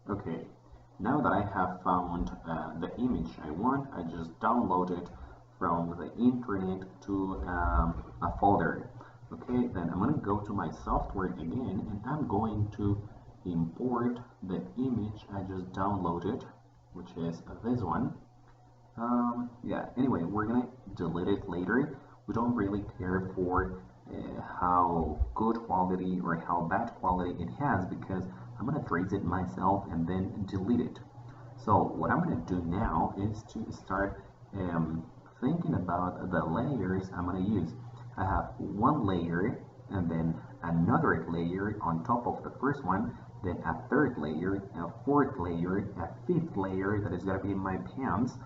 Okay, now that I have found the image I want, I just download it from the internet to a folder. Okay, then I'm going to go to my software again and I'm going to import the image I just downloaded, which is this one. Yeah, anyway, we're going to delete it later. We don't really care for how good quality or how bad quality it has because I'm going to trace it myself and then delete it. So what I'm going to do now is to start thinking about the layers I'm going to use. I have one layer and then another layer on top of the first one, then a third layer, a fourth layer, a fifth layer that is going to be my pants,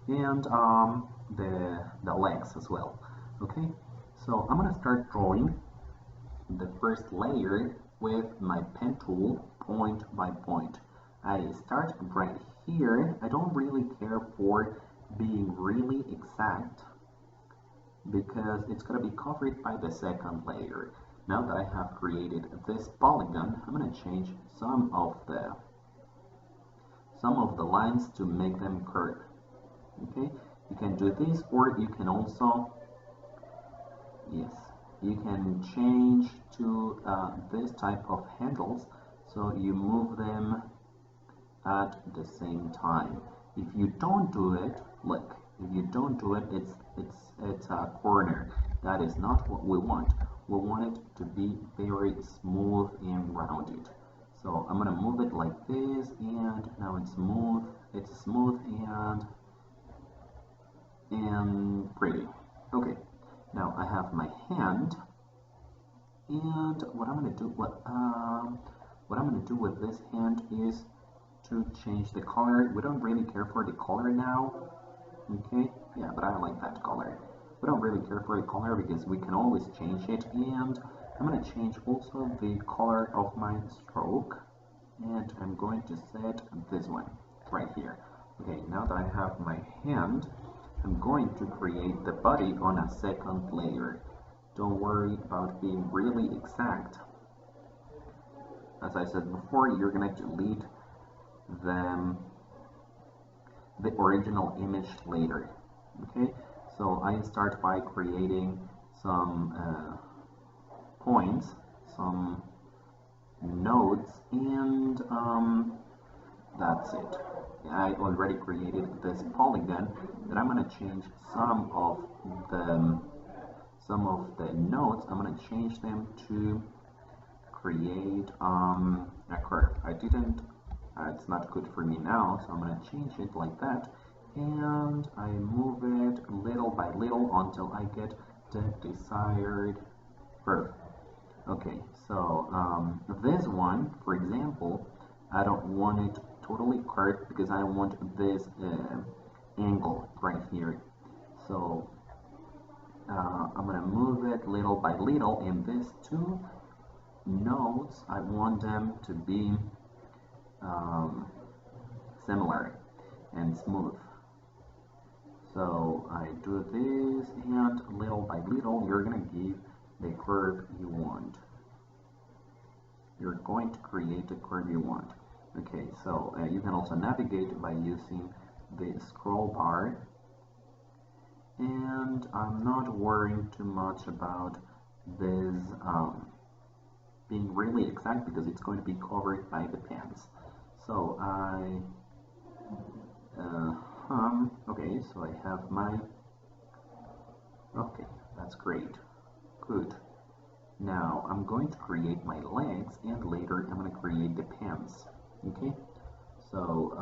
and the legs as well. Okay, so I'm going to start drawing the first layer with my pen tool point by point. I start right here. I don't really care for being really exact because it's going to be covered by the second layer. Now that I have created this polygon, I'm going to change some of the lines to make them curve. Okay, you can do this, or you can also, yes, you can change to this type of handles, so you move them at the same time. If you don't do it, look, if you don't do it, it's a corner. That is not what we want. We want it to be very smooth and rounded. So I'm gonna move it like this, and now it's smooth. It's smooth and pretty. Okay, now I have my hand, and what I'm gonna do with this hand is to change the color. We don't really care for the color now. Okay, yeah, but I like that color. We don't really care for the color because we can always change it, and I'm going to change also the color of my stroke, and I'm going to set this one right here. Okay, now that I have my hand, I'm going to create the body on a second layer. Don't worry about being really exact. As I said before, you're going to delete the original image later. Okay, so I start by creating some points, some nodes, and that's it. I already created this polygon, and I'm going to change some of the nodes. I'm going to change them to create a curve. I didn't it's not good for me now, so I'm going to change it like that, and I move it little by little until I get the desired curve. Okay, so this one, for example, I don't want it totally curved because I want this angle right here. So I'm going to move it little by little, and these two nodes, I want them to be similar and smooth. So I do this, and little by little you're going to give the curve you want. You're going to create the curve you want. Okay, so you can also navigate by using the scroll bar, and I'm not worrying too much about this being really exact because it's going to be covered by the pens. So okay, so I have my, okay, that's great, good. Now I'm going to create my legs, and later I'm going to create the pants. Okay, so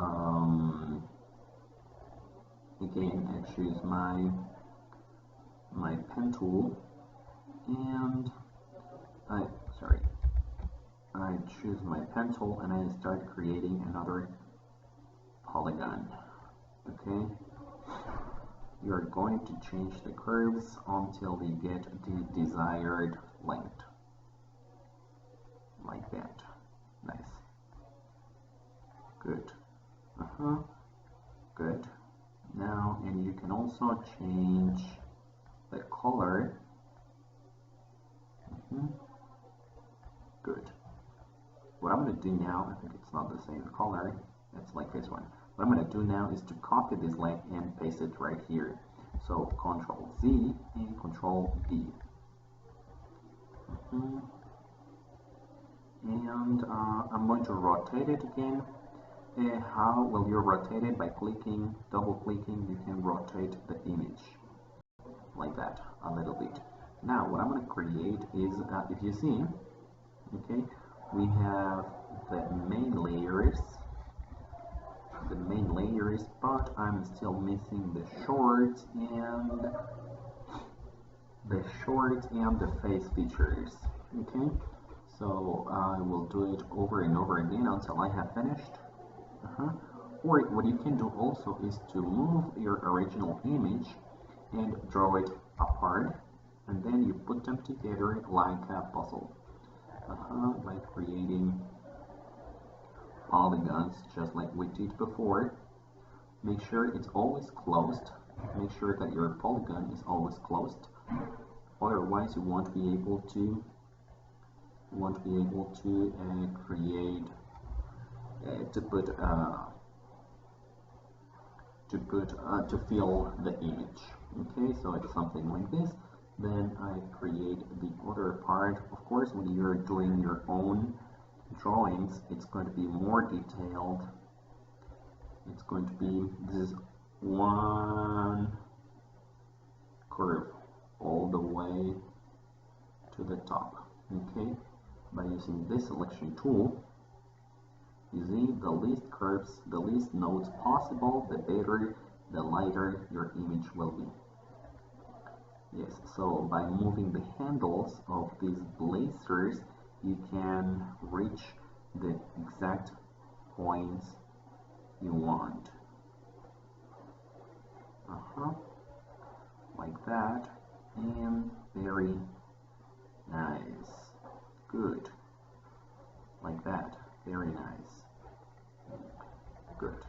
again, I choose my pen tool, and I choose my pen tool, and I start creating another polygon. Okay, you're going to change the curves until you get the desired length, like that. Nice, good. Good. Now, and you can also change the color. Good. what I'm going to do now, I think it's not the same color, it's like this one. What I'm going to do now is to copy this link and paste it right here. So Control Z and Control V. And I'm going to rotate it again. How will you rotate it? By clicking, double clicking, you can rotate the image like that a little bit. Now what I'm going to create is, if you see, okay, we have the main layers, but I'm still missing the shorts and the face features. Okay, so I will do it over and over again until I have finished. Or what you can do also is to move your original image and draw it apart, and then you put them together like a puzzle, by creating polygons just like we did before. Make sure it's always closed. Make sure that your polygon is always closed. Otherwise, you won't be able to create to fill the image. Okay, so it's something like this. Then I create the other part. Of course, when you're doing your own drawings, it's going to be more detailed. It's going to be, this is one curve all the way to the top. Okay, by using this selection tool, you see the least curves, the least nodes possible, the better, the lighter your image will be. Yes, so by moving the handles of these blazers, you can reach the exact points you want. Like that, and very nice. Good. Like that, very nice. Good.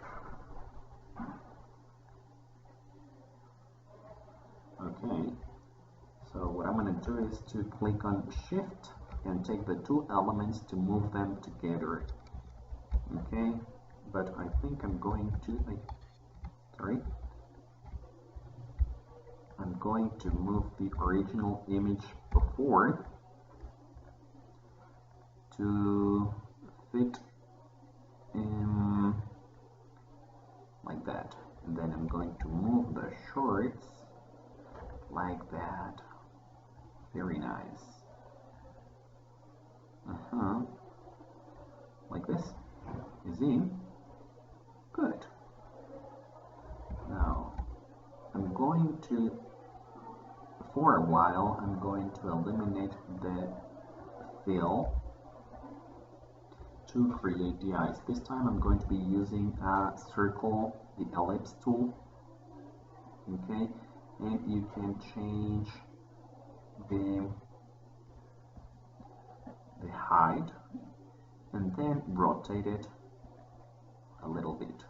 Okay, so what I'm going to do is to click on Shift and take the two elements to move them together. Okay, but I think I'm going to, I'm going to move the original image before to fit in like that, and then I'm going to move the shorts like that. Very nice. Like this. You see? Good. Now I'm going to, for a while, I'm going to eliminate the fill to create the eyes. This time I'm going to be using a circle, the ellipse tool. Okay, and you can change the height and then rotate it a little bit.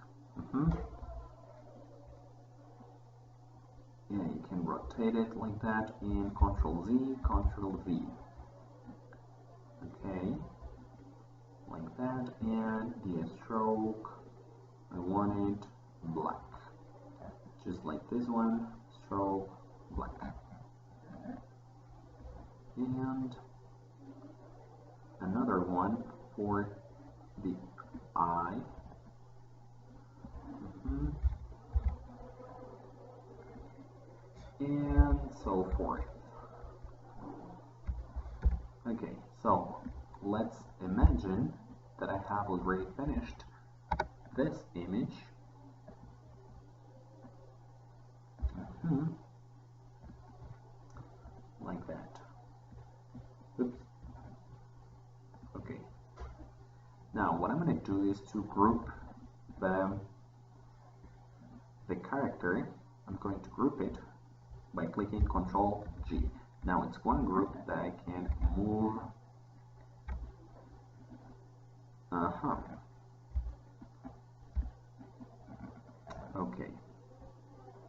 Yeah, you can rotate it like that, and Control Z, Control V. Okay, like that, and the stroke, I want it black, just like this one, stroke black. And another one for the eye. And so forth. Okay, so let's imagine that I have already finished this image. Like that. Oops. Okay. Now what I'm going to do is to group the character. I'm going to group it by clicking Control G. Now it's one group that I can move.